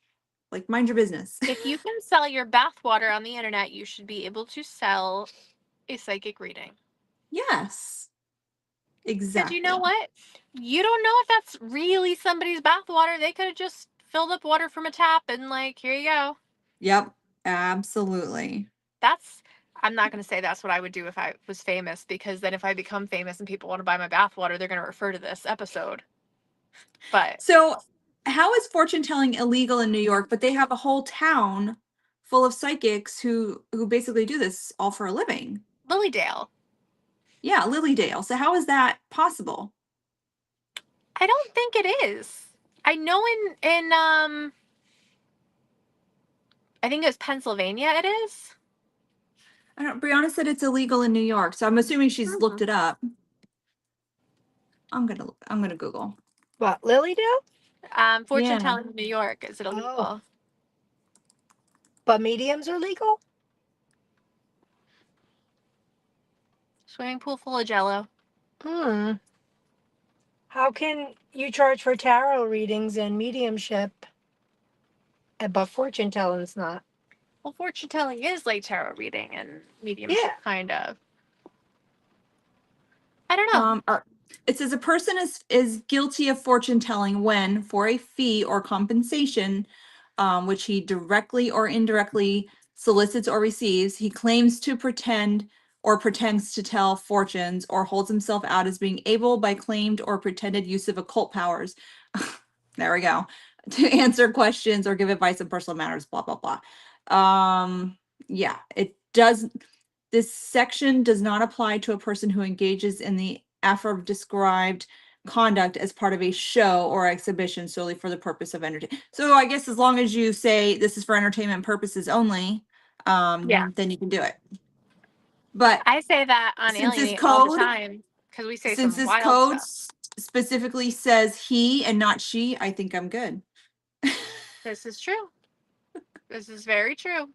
Like mind your business. If you can sell your bathwater on the internet, you should be able to sell a psychic reading. Yes. Because Exactly. you know what? You don't know if that's really somebody's bathwater. They could have just filled up water from a tap and here you go. Yep. Absolutely. I'm not going to say that's what I would do if I was famous, because then if I become famous and people want to buy my bathwater, they're going to refer to this episode. But So how is fortune telling illegal in New York, but they have a whole town full of psychics who basically do this all for a living? Lilydale. Yeah, Lilydale. So how is that possible? I don't think it is. I know in I think it was Pennsylvania it is. I don't, Brianna said it's illegal in New York, so I'm assuming she's looked it up. I'm gonna Google. What, Lilydale? Fortune Yeah. telling in New York, is it illegal? Oh. But mediums are legal? Swimming pool full of jello. Hmm. How can you charge for tarot readings and mediumship, but fortune telling's not? Well, fortune telling is like tarot reading and mediumship, Yeah. kind of. I don't know. It says a person is guilty of fortune telling when, for a fee or compensation, which he directly or indirectly solicits or receives, he claims to pretend or pretends to tell fortunes or holds himself out as being able by claimed or pretended use of occult powers. There we go. To answer questions or give advice on personal matters, blah, blah, blah. Yeah, it does. This section does not apply to a person who engages in the described conduct as part of a show or exhibition solely for the purpose of entertainment. So I guess as long as you say this is for entertainment purposes only, Yeah. then you can do it. But I say that on since this Alienate all the code, time because we say since some this wild code stuff. specifically says he and not she, I think I'm good. This is true. This is very true.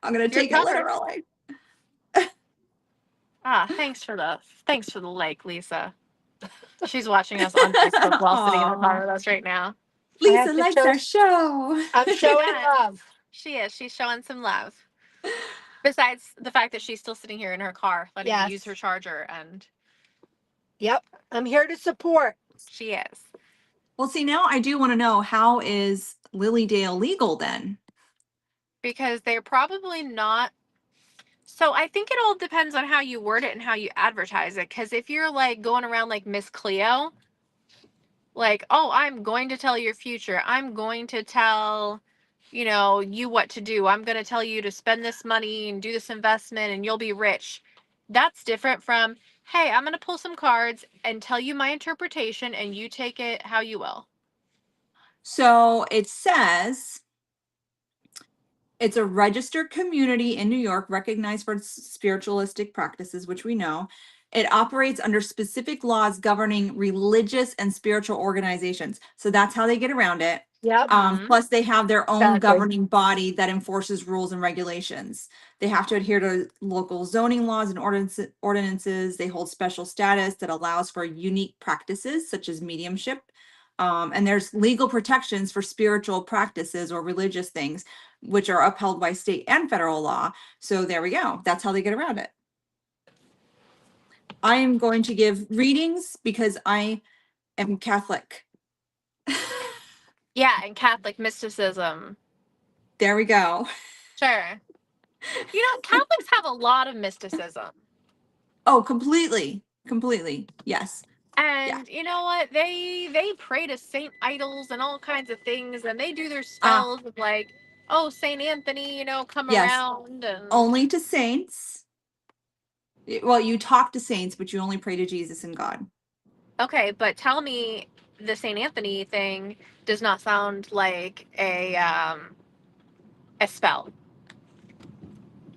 I'm gonna You're take it covered. literally. Thanks for the like, Lisa. She's watching us on Facebook while sitting in the car Aw. with us right now. I Lisa have to likes show, our show. I'm showing love. She is. She's showing some love. Besides the fact that she's still sitting here in her car, letting me use Yes. her charger, and Yep. I'm here to support. she is. Well, see, now I do want to know, how is Lilydale legal then? Because they're probably not. So I think it all depends on how you word it and how you advertise it. Because if you're like going around like Miss Cleo, like, oh, I'm going to tell your future. I'm going to tell, you what to do. I'm going to tell you to spend this money and do this investment and you'll be rich. That's different from, hey, I'm going to pull some cards and tell you my interpretation and you take it how you will. So it says it's a registered community in New York recognized for its spiritualistic practices, which we know. It operates under specific laws governing religious and spiritual organizations. So that's how they get around it. Yep. Plus, they have their own Exactly. governing body that enforces rules and regulations. They have to adhere to local zoning laws and ordinances. They hold special status that allows for unique practices such as mediumship. And there's legal protections for spiritual practices or religious things, which are upheld by state and federal law. So there we go. That's how they get around it. I am going to give readings because I am Catholic. Yeah, and Catholic mysticism. There we go. Sure. Catholics have a lot of mysticism. Oh, completely. Completely. Yes. And you know what? They pray to saint idols and all kinds of things, and they do their Ah, spells with like, oh, Saint Anthony, come yes. around and Only to saints. Well, you talk to saints, but you only pray to Jesus and God. okay, but tell me the Saint Anthony thing does not sound like a spell.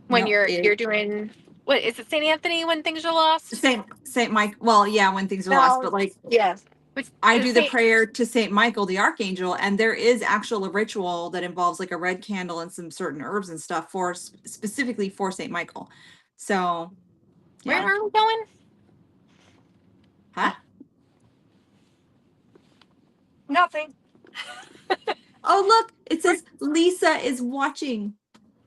When No, you're doing what is it, Saint Anthony when things are lost? Saint Mike. Well, yeah, when things are lost, No. but like Yes. Which I is do the prayer to Saint Michael, the archangel, and there is actual a ritual that involves like a red candle and some certain herbs and stuff for specifically for Saint Michael. So, Where yeah. are we going? Huh? Nothing. Oh, look, it says Lisa is watching.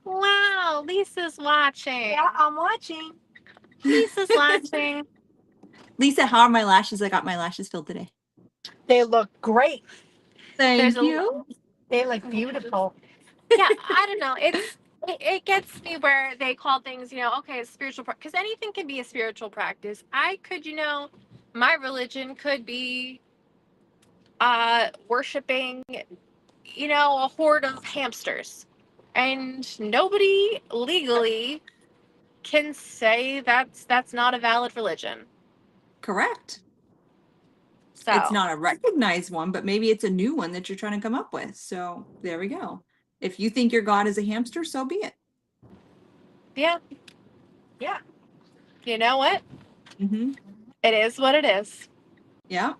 Wow, Lisa's watching. Yeah, I'm watching. Lisa's watching. Lisa, how are my lashes? I got my lashes filled today. They look great. There's Thank a you. They look beautiful. yeah, I don't know. It gets me where they call things, okay, a spiritual because anything can be a spiritual practice. I could, my religion could be worshiping, a horde of hamsters. And nobody legally can say that's not a valid religion. Correct. So It's not a recognized one, but maybe it's a new one that you're trying to come up with. So there we go. If you think your God is a hamster, so be it. Yeah. Yeah. You know what? Mm-hmm. It is what it is. Yeah.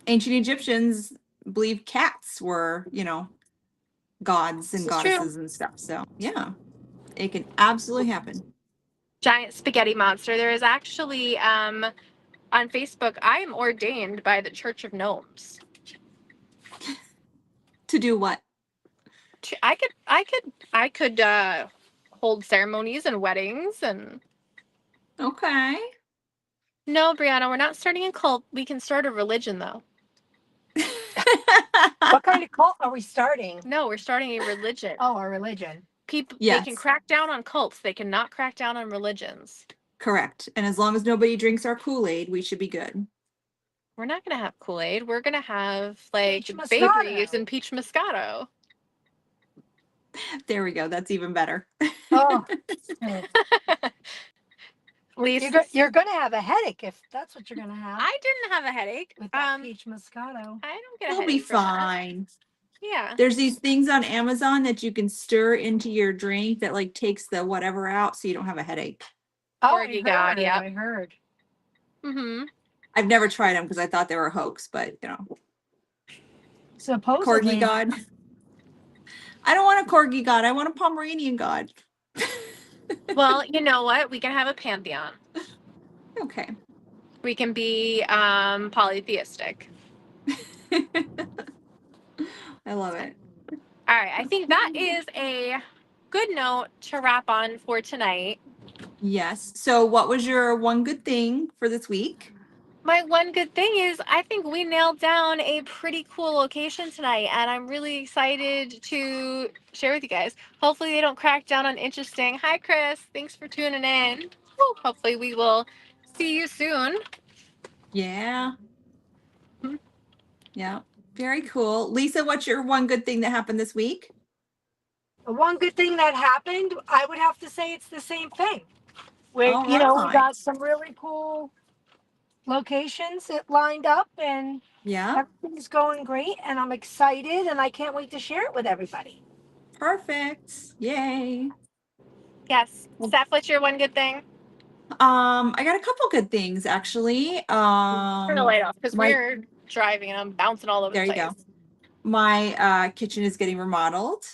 Ancient Egyptians believed cats were, gods This and is true. goddesses and stuff. So yeah, it can absolutely happen. Giant spaghetti monster. There is actually on Facebook, I am ordained by the Church of Gnomes. To do what? I could hold ceremonies and weddings and Okay. no, Brianna, we're not starting a cult. We can start a religion though. What kind of cult are we starting? No, we're starting a religion. Oh, our religion. People they can Yes, crack down on cults. They cannot crack down on religions. correct. And as long as nobody drinks our Kool-Aid, we should be good. We're not gonna have Kool-Aid. We're gonna have like Peach Babe Moscato. Ruths and peach Moscato. There we go. That's even better. Oh, At least you're going to have a headache if that's what you're going to have I didn't have a headache. with that peach Moscato. I don't get a We'll be headache from that. fine. Yeah. There's these things on Amazon that you can stir into your drink that like takes the whatever out so you don't have a headache. Oh, Corgi God, yep. I heard. Mm-hmm. I've never tried them because I thought they were a hoax, but Supposedly. Corgi God. I don't want a Corgi God. I want a Pomeranian God. Well, you know what? We can have a pantheon. Okay. We can be polytheistic. I love it. All right. I think that is a good note to wrap on for tonight. Yes. So what was your one good thing for this week? My one good thing is I think we nailed down a pretty cool location tonight, and I'm really excited to share with you guys. Hopefully they don't crack down on interesting. Hi, Chris. Thanks for tuning in. Woo. Hopefully we will see you soon. Yeah. Hmm. Yeah. Very cool. Lisa, what's your one good thing that happened this week? The one good thing that happened, I would have to say it's the same thing. We All we right. got some really cool locations that lined up and Yeah. everything's going great and I'm excited and I can't wait to share it with everybody. Perfect. Yay. Yes. Steph, what's your one good thing? I got a couple good things actually. Turn the light off because My we're driving and I'm bouncing all over there the you place. go. My kitchen is getting remodeled,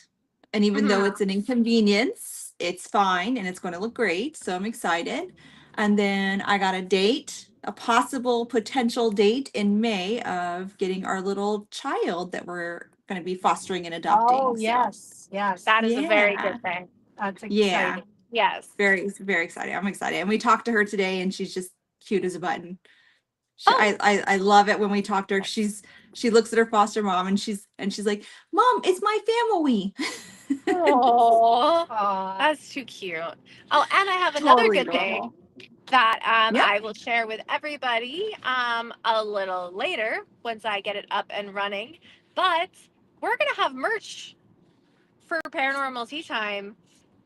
and even though it's an inconvenience, it's fine and it's going to look great. So I'm excited. And then I got a possible potential date in May of getting our little child that we're going to be fostering and adopting. Oh, So yes. That is a very yeah, good thing. That's yeah, exciting. Yes. very excited. I'm excited. And we talked to her today, and she's just cute as a button. Oh. I love it when we talk to her. She looks at her foster mom and she's like, "Mom, it's my family." Oh, that's too cute. Oh, and I have another Totally good thing adorable. that Yep. I will share with everybody a little later once I get it up and running. But we're gonna have merch for Paranormal Tea Time.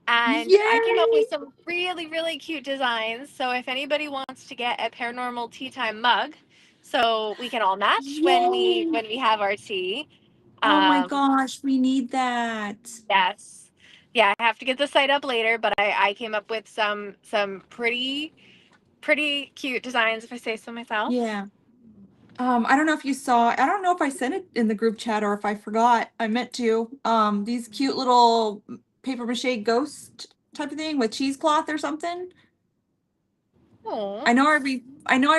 And I came up Yay! with some really cute designs. So if anybody wants to get a Paranormal Tea Time mug, so we can all match when Yay! we have our tea. Oh my gosh, we need that. Yes. Yeah, I have to get the site up later, but I came up with some pretty cute designs if I say so myself. Yeah. I don't know if you saw, I don't know if I sent it in the group chat or if I forgot. I meant to. These cute little paper mache ghost type of thing with cheesecloth or something. Oh. I know I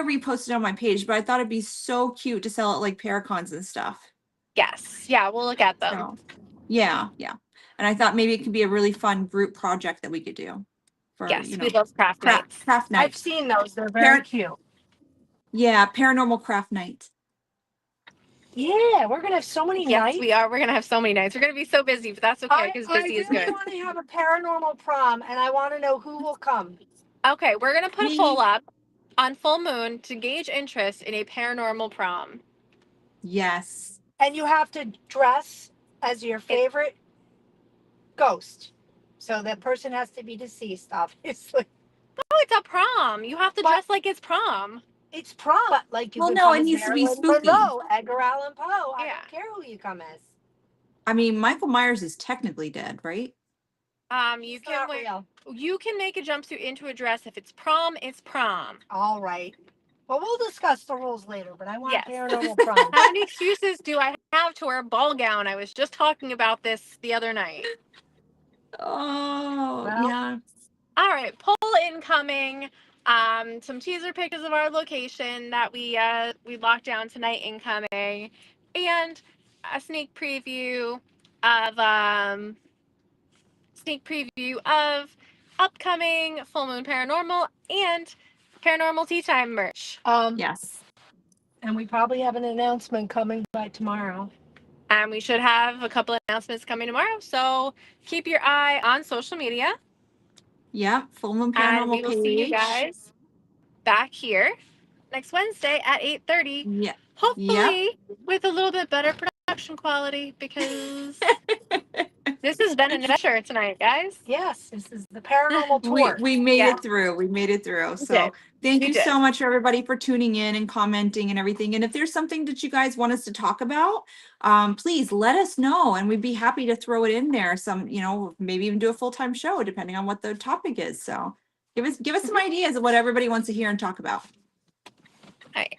reposted on my page, but I thought it'd be so cute to sell at like Paracons and stuff. Yes. Yeah, we'll look at them. So, yeah. And I thought maybe it could be a really fun group project that we could do for, Yes, we love craft nights. craft night. I've seen those. They're very cute. Yeah, paranormal craft night. Yeah, we're gonna have so many nights. Yes, we are. We're gonna have so many nights. We're gonna be so busy, but that's okay because busy is I really good. want to have a paranormal prom, and I want to know who will come. Okay, we're gonna put Me. a poll up on full moon to gauge interest in a paranormal prom. Yes. And you have to dress as your favorite ghost. So that person has to be deceased, obviously. Oh, it's a prom. You have to dress like it's prom. It's prom, but like you Well, could no, come it as needs to be Marilyn spooky. Monroe, Edgar Allan Poe. I Yeah. don't care who you come as. I mean, Michael Myers is technically dead, right? You It's can not wear, real. you can make a jumpsuit into a dress. If it's prom, it's prom. All right. Well, we'll discuss the rules later, but I want Yes. paranormal prom. How many excuses do I have to wear a ball gown? I was just talking about this the other night. Oh, Well- yeah. All right, poll incoming. Some teaser pictures of our location that we locked down tonight incoming, and a sneak preview of upcoming Full Moon Paranormal and Paranormal Tea Time merch. Yes. And we probably have an announcement coming by tomorrow. And we should have a couple of announcements coming tomorrow. So keep your eye on social media. Yep. Full Moon And we Paranormal will see you page. guys back here next Wednesday at 8:30. Yeah. Hopefully with a little bit better production quality, because this has been an adventure tonight, guys. Yes, this is the paranormal We tour. we made Yeah. it through. We made it through. We So did. thank We you did. so much, everybody, for tuning in and commenting and everything. And if there's something that you guys want us to talk about, please let us know, and we'd be happy to throw it in there. Some, maybe even do a full-time show depending on what the topic is. So give us some ideas of what everybody wants to hear and talk about. All right.